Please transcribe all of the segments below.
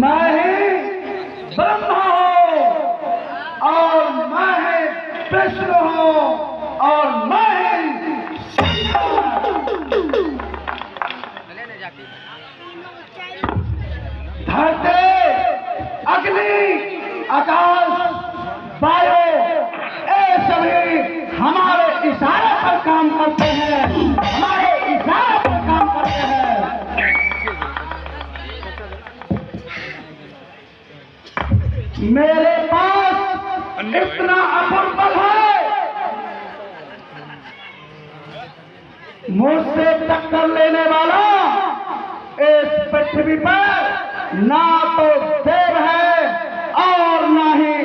मैं ही ब्रह्मा हूँ और मैं ही विष्णु हूँ और मैं ही धरती, अग्नि, आकाश, वायु, ये सभी हमारे इशारे पर काम करते हैं, हमारे इशारे पर काम करते हैं। मेरे पास इतना अपूर्व बल है, मुझसे टक्कर लेने वाला इस पृथ्वी पर ना तो देव है और ना ही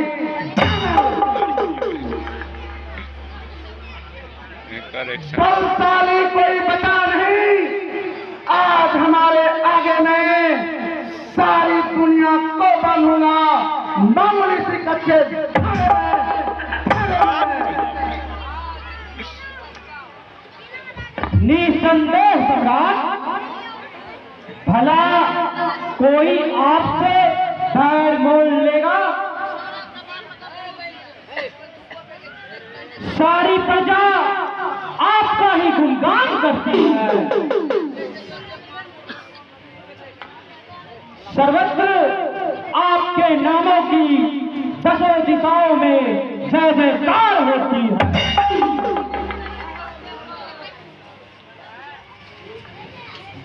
बलशाली कोई बचा नहीं। आज हमारे आगे में सारी दुनिया को बनूंगा, मामूली सी कच्चे निसंदेह सम्राट, भला कोई आपसे बैर मोल लेगा? सारी प्रजा आपका ही गुणगान करती है, सर्वत्र आपके नामों की दसों दिशाओं में जय जयकार होती है।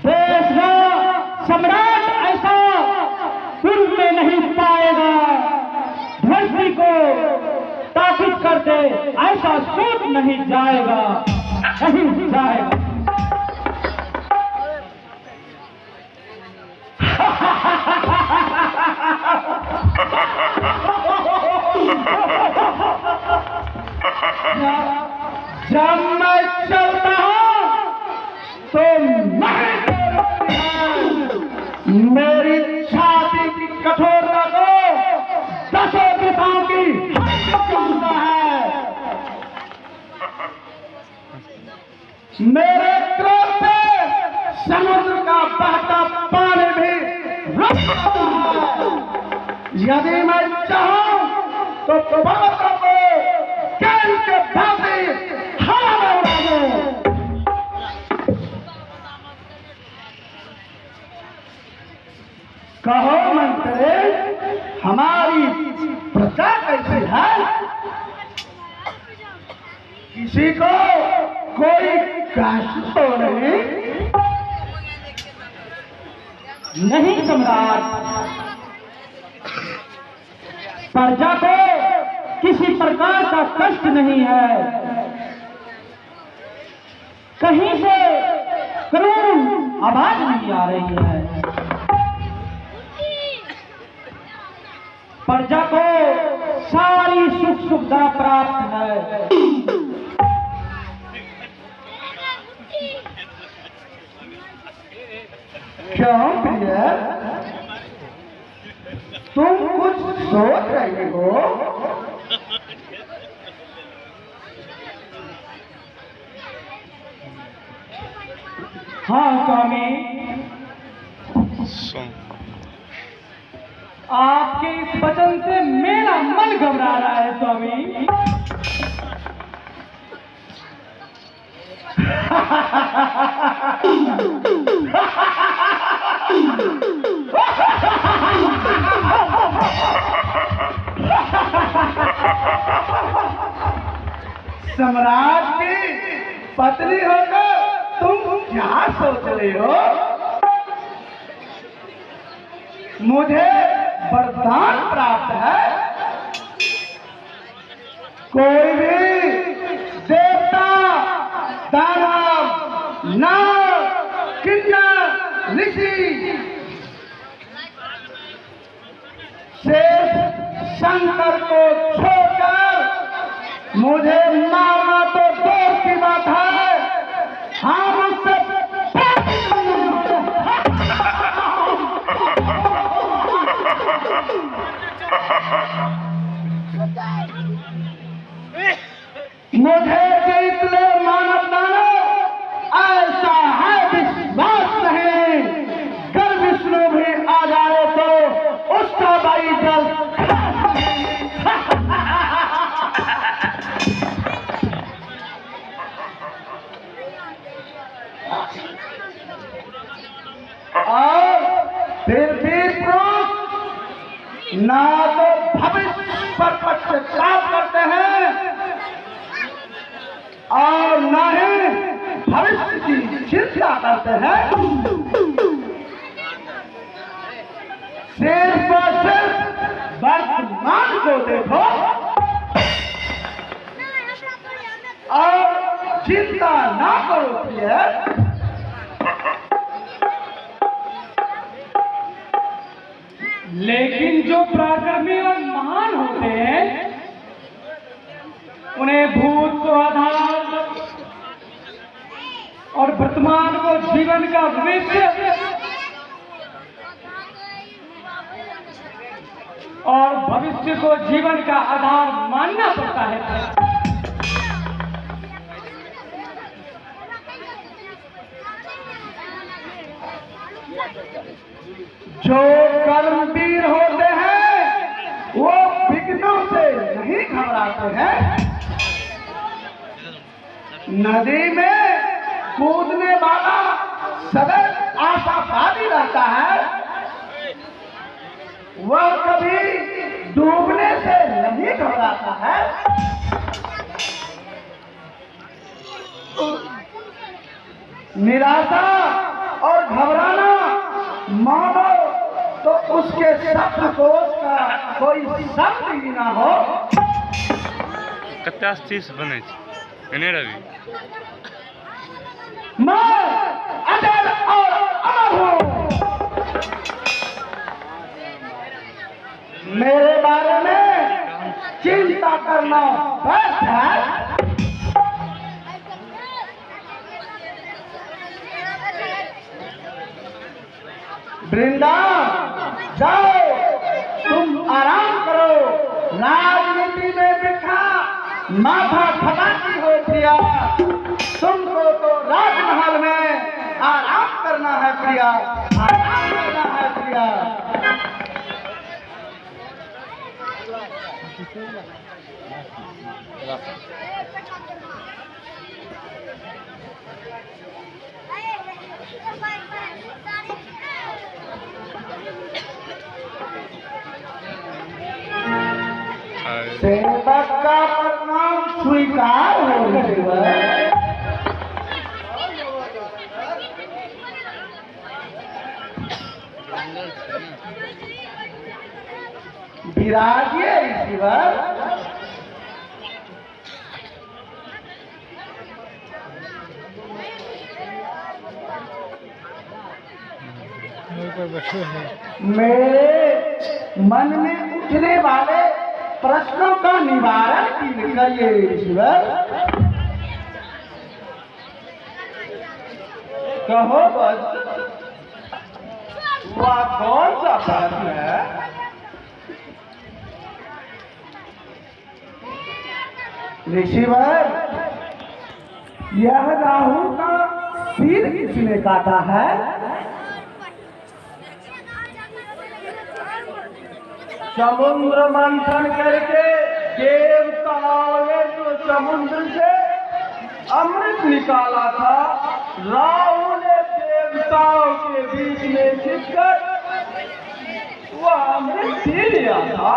देश का सम्राट ऐसा पूर्व में नहीं पाएगा, धरती को ताकिद कर दे ऐसा सोच नहीं जाएगा, नहीं जाएगा। जब मैं चलता हूँ तो मेरी छाती की कठोरता को दसों दिशाओं की जानता है। मेरे क्रोध से समुद्र का बहता पानी भी रुकता है। यदि मैं चाहूं तो पर्वतों को कैल के भांति हवा में उड़ा दूं। कहो मंत्री, हमारी प्रजा कैसी है? किसी को कोई कष्ट तो नहीं सम्राट, प्रजा को किसी प्रकार का कष्ट नहीं है। कहीं से करुण आवाज नहीं आ रही है। प्रजा को सारी सुख सुविधा प्राप्त है। क्यों प्रिय, तुम कुछ सोच रहे हो? हाँ स्वामी, आपके इस वचन से मेरा मन घबरा रहा है स्वामी। सम्राट की पत्नी होकर तुम क्या सोच रहे हो? मुझे वरदान प्राप्त है, कोई भी देवता, दानव, नाग, किन्नर, ऋषि सिर्फ शंकर को छोड़कर मुझे मारना तो दूर की बात है, हाँ मुझसे मुझे जीत ले मानव दानव, ऐसा है विश्वास नहीं। अगर विष्णु भी आ जाए तो पर पक्षपात करते हैं और न ही भविष्य की चिंता करते हैं। सिर्फ और सिर्फ वर्तमान को देखो और चिंता ना करो प्रिय। लेकिन जो पराक्रमी और महान होते हैं उन्हें भूत को आधार और वर्तमान को जीवन का भविष्य और भविष्य को जीवन का आधार मानना पड़ता है। जो कर्मवीर होते हैं वो विघ्नों से नहीं घबराते हैं। नदी में कूदने वाला सदैव आशावादी रहता है, वह कभी डूबने से नहीं घबराता है। निराशा और घबराना मानो तो उसके शब्दकोश का कोई शब्द ही ना हो। कत्ते चीज बने कने रवि मैं अजर और अमर हूँ। मेरे बारे में चिंता करना व्यर्थ है। वृंदा जाओ, तुम आराम करो। राजनीति में बिठा माथा खपाती हो प्रिया। तुमको तो राजमहल में आराम करना है प्रिया, आराम करना है प्रिया। सेवक का प्रणाम स्वीकार हो सेवक। विराजिए ईश्वर। मेरे मन में उठने वाले प्रश्नों का निवारण करिए ईश्वर। कहो बस, वह कौन सा प्रश्न है? ऋषिवर, यह राहु का सिर किसने काटा है? समुद्र मंथन करके देवताओं ने जो समुद्र से अमृत निकाला था, राहु ने देवताओं के बीच में छिपकर वह अमृत पी लिया था।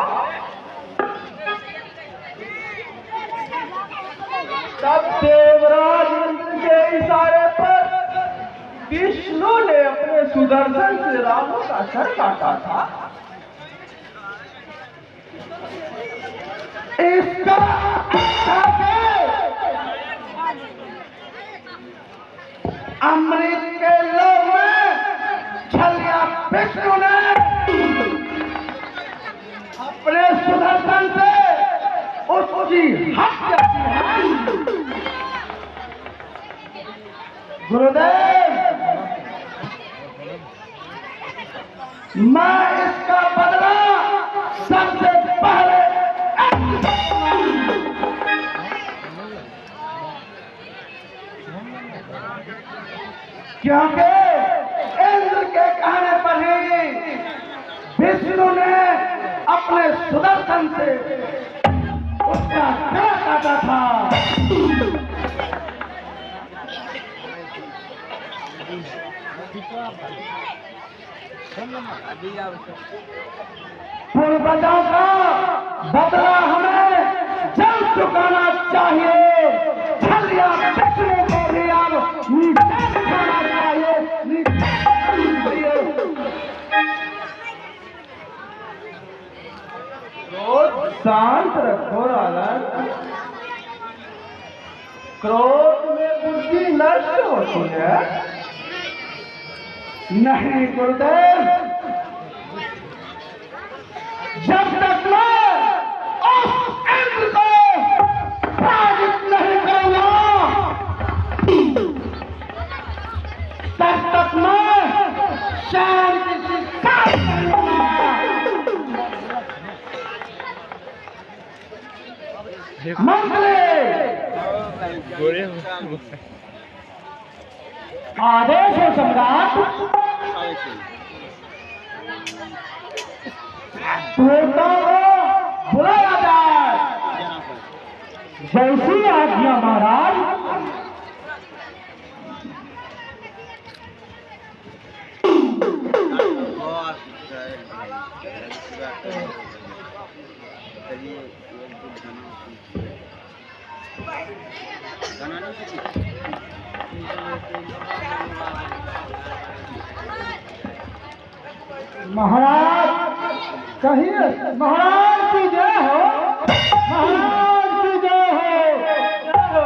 तब देवराज इंद्र के इशारे पर विष्णु ने अपने सुदर्शन से राहु का सर काटा था। इसका अमृत के लोभ में छलिया विष्णु ने अपने सुदर्शन से उसकी हत्या की है। गुरुदेव, मैं इसका बदला सबसे पहले क्योंकि इंद्र के कहने पर ही विष्णु ने अपने सुदर्शन से उसका गला काटा था। पूर्वजों का बदला शांत रखो राजा। क्रोध में बुद्धि नष्ट होती है। नहीं गुरुदेव, जब तक मैं उस इंद्र को पराजित नहीं करूंगा, तब तक मैं शांति से काम करूंगा। मंत्री, आदेश है सम्राट। देवताओं को बुलाया जाए। जैसी आज्ञा महाराज। महाराज कहिए, महाराज की जय हो, महाराज की जय हो।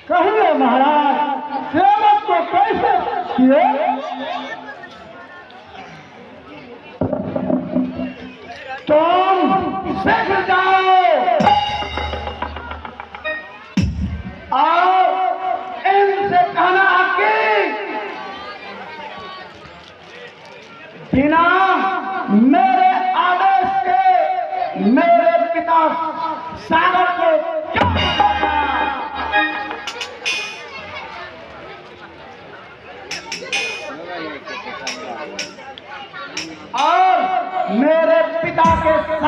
कहिए महाराज, सेवक को कैसे किए? तुम शीघ्र जाओ और इनसे कहना कि बिना